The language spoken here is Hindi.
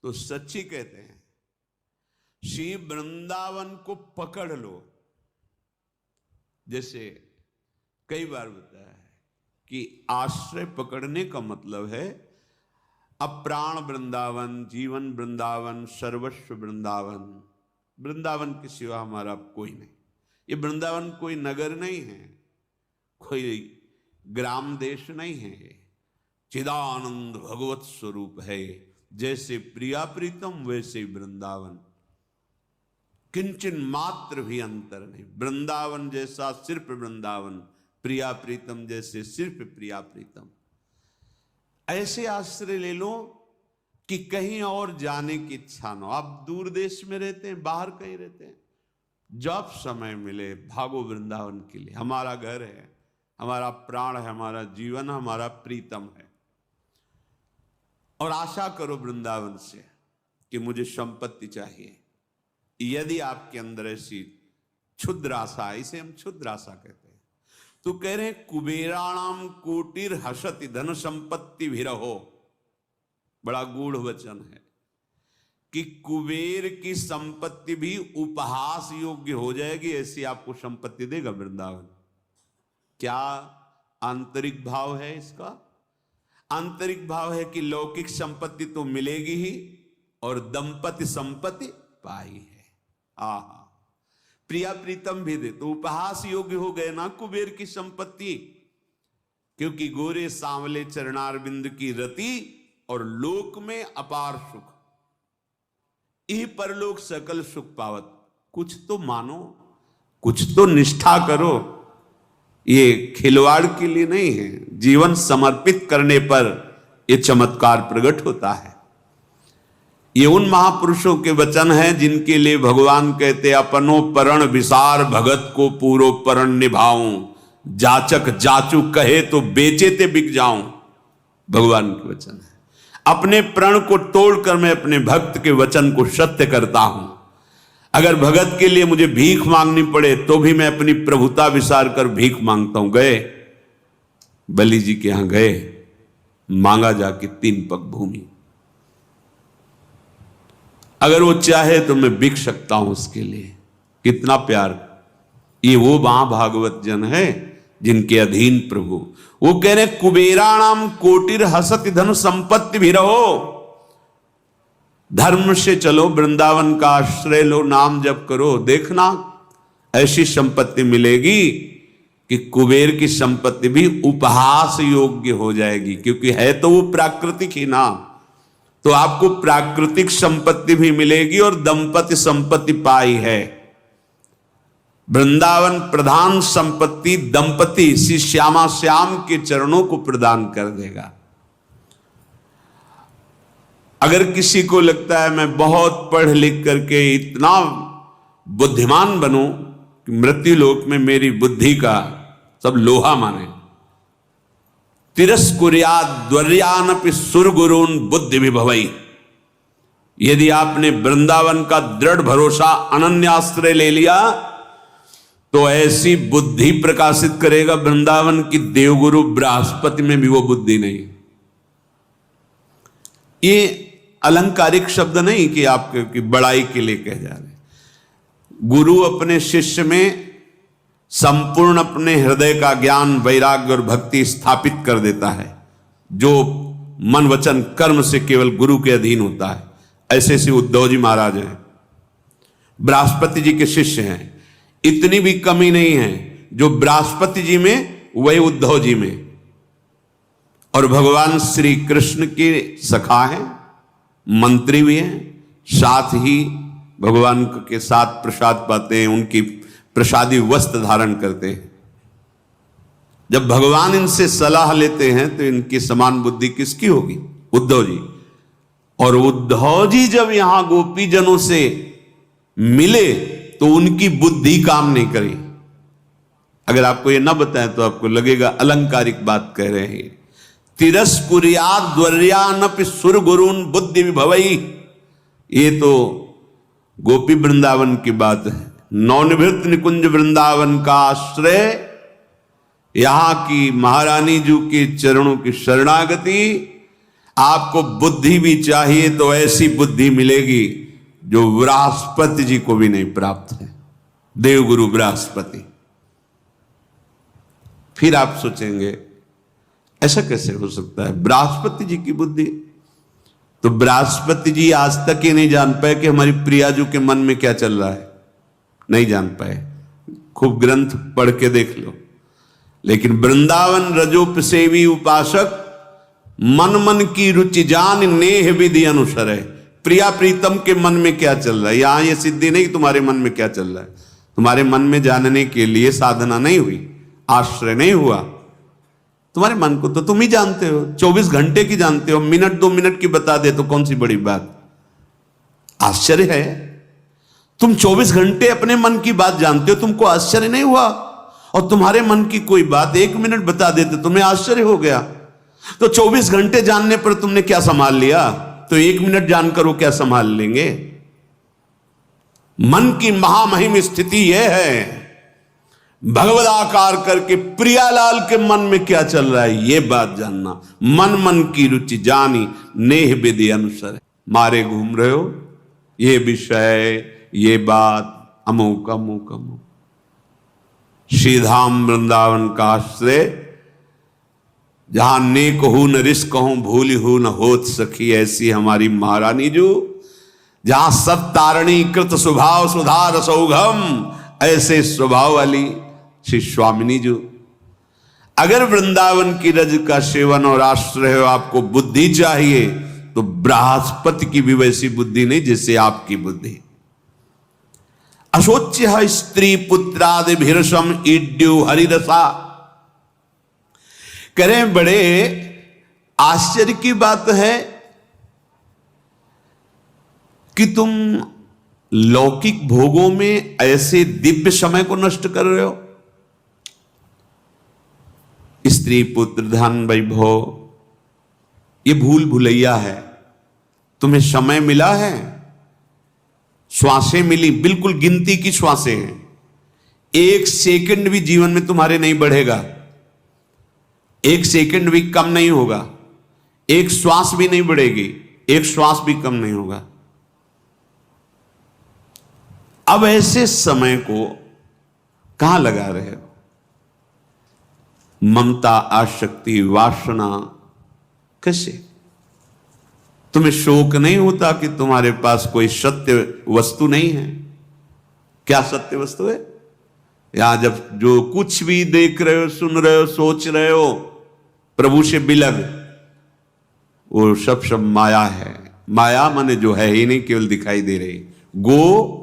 तो सच्ची कहते हैं श्री वृंदावन को पकड़ लो। जैसे कई बार बताया है कि आश्रय पकड़ने का मतलब है अप्राण वृंदावन, जीवन वृंदावन, सर्वस्व वृंदावन। वृंदावन के सिवा हमारा कोई नहीं। ये वृंदावन कोई नगर नहीं है, कोई ग्राम देश नहीं है, चिदानंद भगवत स्वरूप है। जैसे प्रिया प्रीतम वैसे वृंदावन, किंचन मात्र भी अंतर नहीं। वृंदावन जैसा सिर्फ वृंदावन, प्रिया प्रीतम जैसे सिर्फ प्रिया प्रीतम। ऐसे आश्रय ले लो कि कहीं और जाने की इच्छा न हो। आप दूर देश में रहते हैं, बाहर कहीं रहते हैं, जब समय मिले भागो वृंदावन के लिए। हमारा घर है, हमारा प्राण है, हमारा जीवन, हमारा प्रीतम है। और आशा करो वृंदावन से कि मुझे संपत्ति चाहिए। यदि आपके अंदर ऐसी क्षुद्र आशा, इसे हम क्षुद्र आशा कहते हैं, तो कह रहे हैं कुबेराणाम कोटिर हसति धन संपत्ति भी रहो। बड़ा गूढ़ वचन है कि कुबेर की संपत्ति भी उपहास योग्य हो जाएगी, ऐसी आपको संपत्ति देगा वृंदावन। क्या आंतरिक भाव है इसका? आंतरिक भाव है कि लौकिक संपत्ति तो मिलेगी ही और दंपति संपत्ति पाई है। आहा, प्रिया प्रीतम भी दे तो उपहास योग्य हो गए ना कुबेर की संपत्ति। क्योंकि गोरे सांवले चरणारविंद की रति और लोक में अपार सुख, यही परलोक सकल सुख पावत। कुछ तो मानो, कुछ तो निष्ठा करो। ये खिलवाड़ के लिए नहीं है, जीवन समर्पित करने पर यह चमत्कार प्रकट होता है। ये उन महापुरुषों के वचन हैं जिनके लिए भगवान कहते अपनो परण विसार भगत को पूरो परण निभाऊं, जाचक जाचू कहे तो बेचे ते बिक जाऊं। भगवान के वचन है। अपने प्रण को तोड़कर मैं अपने भक्त के वचन को सत्य करता हूं। अगर भगत के लिए मुझे भीख मांगनी पड़े तो भी मैं अपनी प्रभुता विसार कर भीख मांगता हूं। गए बलि जी के यहां गए, मांगा जाके 3 पग भूमि। अगर वो चाहे तो मैं बिक सकता हूं उसके लिए। कितना प्यार! ये वो महाभागवत जन है जिनके अधीन प्रभु। वो कह रहे कुबेराणाम कोटिर हसति धन संपत्ति भी रहो। धर्म से चलो, वृंदावन का आश्रय लो, नाम जप करो, देखना ऐसी संपत्ति मिलेगी कि कुबेर की संपत्ति भी उपहास योग्य हो जाएगी। क्योंकि है तो वो प्राकृतिक ही ना, तो आपको प्राकृतिक संपत्ति भी मिलेगी और दंपति संपत्ति पाई है। वृंदावन प्रधान संपत्ति दंपति श्री श्यामा श्याम के चरणों को प्रदान कर देगा। अगर किसी को लगता है मैं बहुत पढ़ लिख करके इतना बुद्धिमान बनूं कि मृत्युलोक में मेरी बुद्धि का सब लोहा माने, तिरस्कुर्याद्वर्यानपि सुरगुरून् बुद्धि विभवई। यदि आपने वृंदावन का दृढ़ भरोसा अनन्याश्रय ले लिया तो ऐसी बुद्धि प्रकाशित करेगा वृंदावन की देवगुरु बृहस्पति में भी वो बुद्धि नहीं। ये अलंकारिक शब्द नहीं कि आपके बड़ाई के लिए कह जा रहे। गुरु अपने शिष्य में संपूर्ण अपने हृदय का ज्ञान, वैराग्य और भक्ति स्थापित कर देता है, जो मन वचन कर्म से केवल गुरु के अधीन होता है। ऐसे से उद्धव जी महाराज हैं, बृहस्पति जी के शिष्य हैं। इतनी भी कमी नहीं है जो बृहस्पति जी में वही उद्धव जी में। और भगवान श्री कृष्ण के सखा हैं, मंत्री भी हैं, साथ ही भगवान के साथ प्रसाद पाते हैं, उनकी प्रसादी वस्त्र धारण करते हैं। जब भगवान इनसे सलाह लेते हैं तो इनकी समान बुद्धि किसकी होगी? उद्धव जी। और उद्धव जी जब यहां गोपी जनों से मिले तो उनकी बुद्धि काम नहीं करी। अगर आपको ये ना बताएं तो आपको लगेगा अलंकारिक बात कह रहे हैं। तिरस्कुर्याद्वर्यानपि सुरगुरून् बुद्धि विभवई। ये तो गोपी वृंदावन की बात है। नवनिवृत्त निकुंज वृंदावन का आश्रय, यहां की महारानी जी के चरणों की शरणागति, आपको बुद्धि भी चाहिए तो ऐसी बुद्धि मिलेगी जो बृहस्पति जी को भी नहीं प्राप्त है, देवगुरु बृहस्पति। फिर आप सोचेंगे ऐसा कैसे हो सकता है, बृहस्पति जी की बुद्धि? तो बृहस्पति जी आज तक ये नहीं जान पाए कि हमारी प्रियाजू के मन में क्या चल रहा है, नहीं जान पाए। खूब ग्रंथ पढ़ के देख लो। लेकिन वृंदावन रजोप सेवी उपासक मन मन की रुचि जान नेह विधि अनुसर है। प्रिया प्रीतम के मन में क्या चल रहा है, यहां ये सिद्धि नहीं तुम्हारे मन में क्या चल रहा है। तुम्हारे मन में जानने के लिए साधना नहीं हुई, आश्रय नहीं हुआ। तुम्हारे मन को तो तुम ही जानते हो, 24 घंटे की जानते हो। मिनट 2 मिनट की बता दे तो कौन सी बड़ी बात। आश्चर्य है, तुम 24 घंटे अपने मन की बात जानते हो, तुमको आश्चर्य नहीं हुआ? और तुम्हारे मन की कोई बात 1 मिनट बता देते तुम्हें आश्चर्य हो गया। तो 24 घंटे जानने पर तुमने क्या संभाल लिया, तो 1 मिनट जानकर वो क्या संभाल लेंगे? मन की महामहिम स्थिति यह है, भगवदाकार करके प्रियालाल के मन में क्या चल रहा है ये बात जानना। मन मन की रुचि जानी नेह विधि अनुसर। मारे घूम रहे हो, ये विषय ये बात अमुक अमुक अमुक। श्रीधाम वृंदावन का आश्रय, जहां नेक हूं न रिस्क हूं भूल हूं न होत सखी, ऐसी हमारी महारानी जो, जहां सब तारणी कृत स्वभाव सुधार सौघम, ऐसे स्वभाव वाली श्री स्वामिनी जो। अगर वृंदावन की रज का सेवन और आश्रय हो, आपको बुद्धि चाहिए तो बृहस्पति की भी वैसी बुद्धि नहीं जैसे आपकी बुद्धि। अशोच्य स्त्री पुत्रादि भीरसम ईड्यु हरिरसा। करें बड़े आश्चर्य की बात है कि तुम लौकिक भोगों में ऐसे दिव्य समय को नष्ट कर रहे हो। स्त्री पुत्र धन वैभव ये भूल भुलैया है। तुम्हें समय मिला है, श्वासें मिली, बिल्कुल गिनती की श्वासें हैं। 1 सेकंड भी जीवन में तुम्हारे नहीं बढ़ेगा, 1 सेकंड भी कम नहीं होगा, 1 श्वास भी नहीं बढ़ेगी, 1 श्वास भी कम नहीं होगा। अब ऐसे समय को कहां लगा रहे हो? ममता आसक्ति वासना, कैसे? तुम्हें शोक नहीं होता कि तुम्हारे पास कोई सत्य वस्तु नहीं है? क्या सत्य वस्तु है? यहां जब जो कुछ भी देख रहे हो, सुन रहे हो, सोच रहे हो प्रभु से बिलग, वो सब माया है। माया माने जो है ही नहीं, केवल दिखाई दे रही। गो